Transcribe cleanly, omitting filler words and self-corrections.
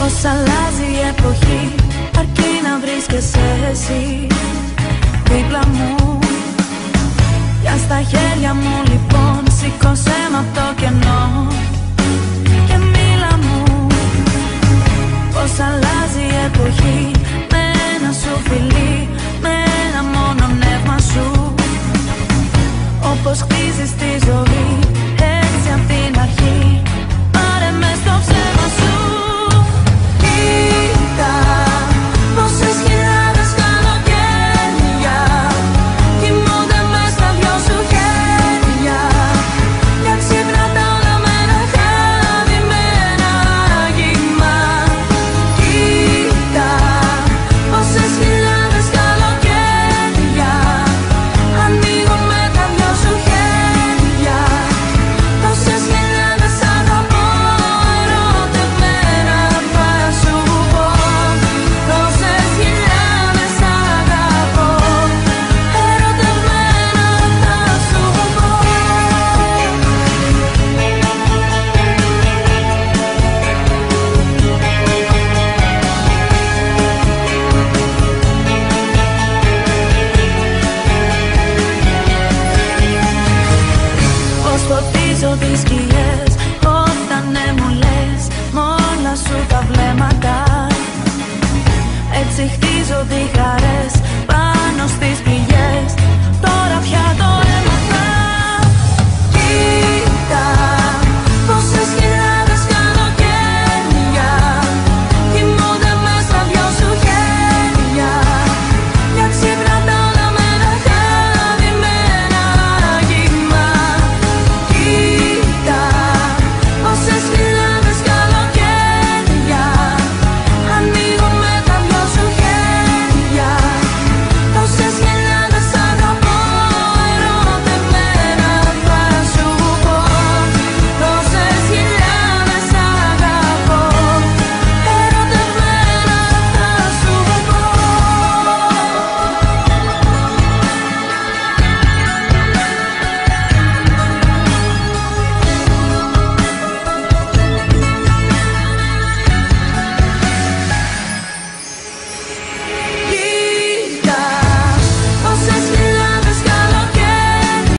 Πως αλλάζει η εποχή, αρκεί να βρίσκεσαι εσύ δίπλα μου. Για στα χέρια μου λοιπόν σήκωσέ μ' απ' το κενό και μίλα μου. Πως αλλάζει η εποχή, με ένα σου φιλί, με ένα μόνο νεύμα σου. Όπως χτίζεις τη ζωή, έτσι απ' την αρχή, πάρε με στο ψέμα σου. Κοίτα πόσες χιλιάδες καλοκαίρια κοιμούνται μες στα δυο σου χέρια. Κι ξύπνα τα όλα με ένα χάδι, με ένα άγγιγμα. Κοίτα πόσες χιλιάδες καλοκαίρια ανοίγω με τα δυο σου χέρια. Τόσες χιλιάδες αγαπώ, ερωτευμένα θα σου πω. Τόσες χιλιάδες αγαπώ, ερωτευμένα θα σου πω. Πως φωτίζω τις σκιές